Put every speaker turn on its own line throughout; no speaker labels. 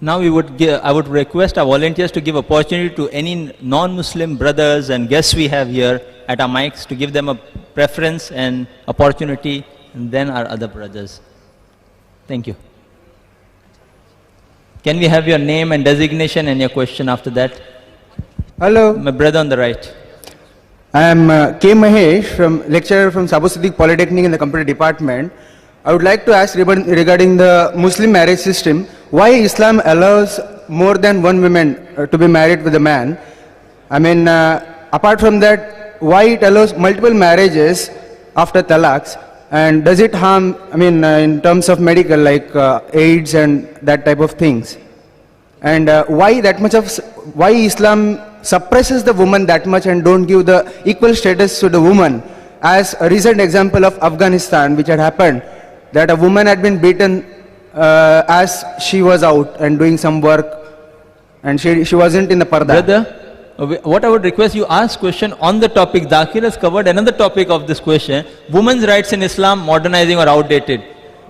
Now I would request our volunteers to give opportunity to any non-Muslim brothers and guests we have here at our mics to give them a preference and opportunity, and then our other brothers. Thank you. Can we have your name and designation and your question after that?
Hello.
My brother on the right.
I am K. Mahesh, lecturer from Sabu Siddiq Polytechnic in the Computer Department. I would like to ask regarding the Muslim marriage system, why Islam allows more than one woman to be married with a man? I mean, apart from that, why it allows multiple marriages after talaqs? And does it harm, I mean, in terms of medical, like AIDS and that type of things? And why Islam suppresses the woman that much and don't give the equal status to the woman? As a recent example of Afghanistan, which had happened, that a woman had been beaten as she was out and doing some work, and she wasn't in the parda.
Brother, what I would request you ask question on the topic. Zakir has covered another topic of this question: women's rights in Islam, modernizing or outdated.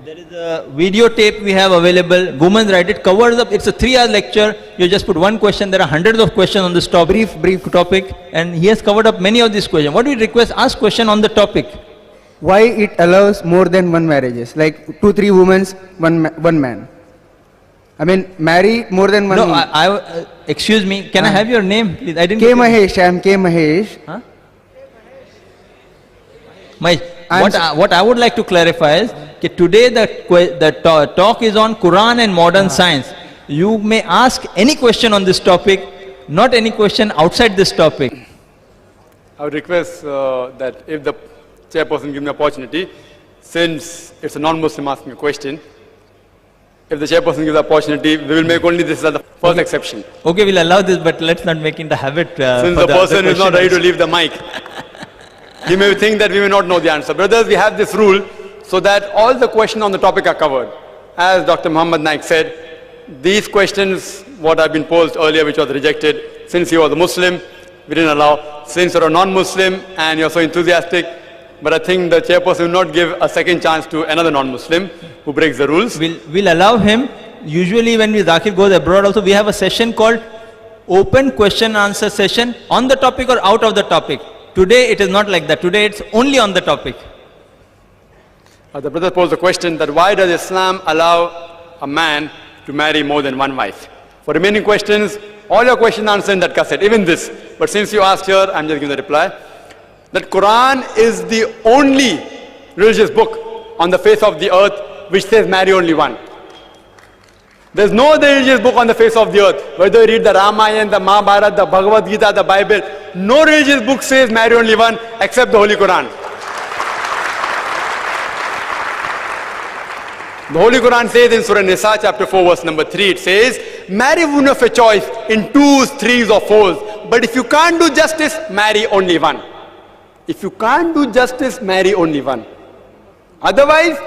There is a videotape we have available. Women's rights, it covers up. It's a 3-hour lecture. You just put one question. There are hundreds of questions on this topic. Brief topic, and he has covered up many of these questions. What we request? Ask question on the topic.
Why it allows more than one marriages, like 2-3 women, one man? I mean, marry more than one.
No, excuse me. Can I have your name, please? I didn't.
K. Mahesh. I am K. Mahesh.
Huh? What I would like to clarify is that today the talk is on Quran and modern science. You may ask any question on this topic, not any question outside this topic.
I would request that if the chairperson give me opportunity, since it's a non-Muslim asking a question, if the chairperson gives the opportunity, we will make only this as the first exception.
Okay, we'll allow this, but let's not make it a habit.
Since the person is not ready to leave the mic, he may think that we may not know the answer. Brothers, we have this rule so that all the questions on the topic are covered. As Dr. Muhammad Naik said, these questions, what have been posed earlier, which was rejected, since he was a Muslim, we didn't allow. Since you're a non-Muslim and you're so enthusiastic, but I think the chairperson will not give a second chance to another non-Muslim who breaks the rules.
We'll allow him. Usually when Zakir goes abroad also, we have a session called open question answer session on the topic or out of the topic. Today it is not like that. Today it's only on the topic.
The brother posed the question that why does Islam allow a man to marry more than one wife? For remaining questions, all your questions answered in that cassette, even this. But since you asked here, I'm just giving the reply. That Quran is the only religious book on the face of the earth which says marry only one. There's no other religious book on the face of the earth. Whether you read the Ramayana, the Mahabharata, the Bhagavad Gita, the Bible, no religious book says marry only one except the Holy Quran. The Holy Quran says in Surah Nisa chapter 4 verse number 3, it says, marry woman of your choice in 2s, 3s or 4s. But if you can't do justice, marry only one. If you can't do justice, marry only one. Otherwise,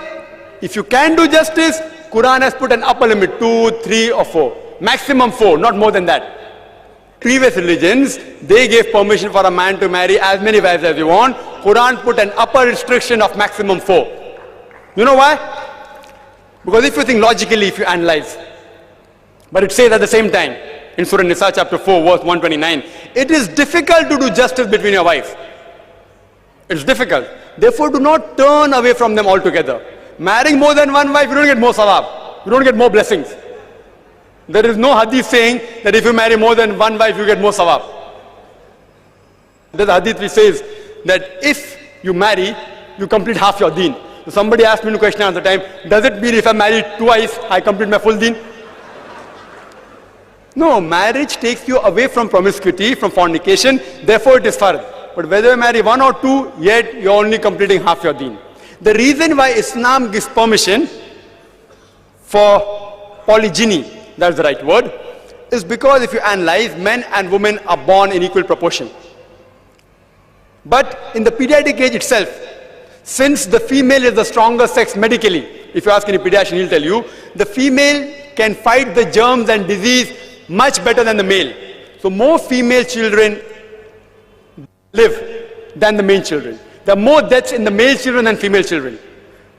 if you can do justice, Quran has put an upper limit, 2, 3 or 4. Maximum 4, not more than that. Previous religions, they gave permission for a man to marry as many wives as you want. Quran put an upper restriction of maximum 4. You know why? Because if you think logically, if you analyze, but it says at the same time, in Surah Nisa chapter 4 verse 129, it is difficult to do justice between your wives. It's difficult. Therefore, do not turn away from them altogether. Marrying more than one wife, you don't get more sawab. You don't get more blessings. There is no hadith saying that if you marry more than one wife, you get more sawab. There's a hadith which says that if you marry, you complete half your deen. So somebody asked me a question at the time, does it mean if I marry twice, I complete my full deen? No, marriage takes you away from promiscuity, from fornication, therefore it is fard. But whether you marry 1 or 2, yet you're only completing half your deen. The reason why Islam gives permission for polygyny, that's the right word, is because if you analyze, men and women are born in equal proportion. But in the pediatric age itself, since the female is the stronger sex medically, if you ask any pediatrician, he'll tell you, the female can fight the germs and disease much better than the male. So more female children live than the male children. There are more deaths in the male children than female children.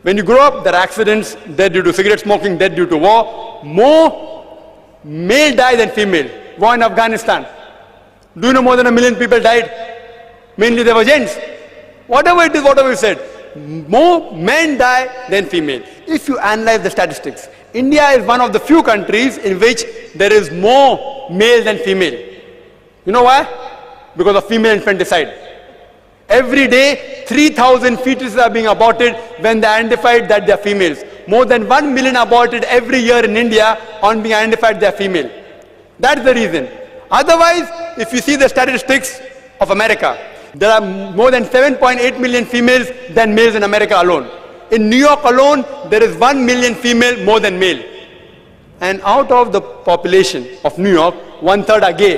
When you grow up, there are accidents, death due to cigarette smoking, death due to war. More male die than female. War in Afghanistan. Do you know more than 1 million people died? Mainly they were gents. Whatever it is, whatever you said. More men die than female. If you analyze the statistics, India is one of the few countries in which there is more male than female. You know why? Because of female infanticide. Every day, 3,000 fetuses are being aborted when they identified that they are females. More than 1 million aborted every year in India on being identified they are female. That's the reason. Otherwise, if you see the statistics of America, there are more than 7.8 million females than males in America alone. In New York alone, there is 1 million female more than male. And out of the population of New York, 1/3 are gay,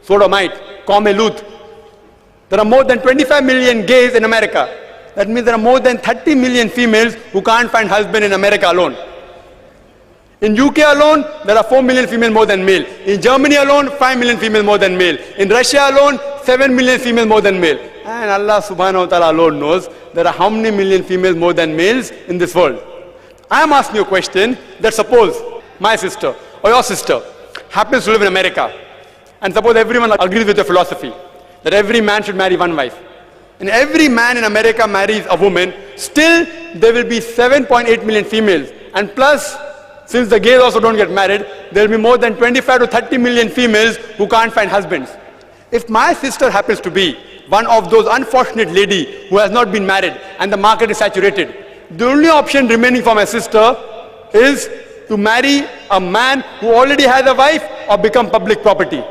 sodomite, Luth. There are more than 25 million gays in America. That means there are more than 30 million females who can't find husband in America alone. In UK alone, there are 4 million females more than male. In Germany alone, 5 million females more than male. In Russia alone, 7 million females more than male. And Allah subhanahu wa ta'ala alone knows there are how many million females more than males in this world. I am asking you a question that suppose my sister or your sister happens to live in America, and suppose everyone agrees with your philosophy that every man should marry one wife, and every man in America marries a woman, still there will be 7.8 million females, and plus, since the gays also don't get married, there will be more than 25 to 30 million females who can't find husbands. If my sister happens to be one of those unfortunate lady who has not been married and the market is saturated, the only option remaining for my sister is to marry a man who already has a wife or become public property.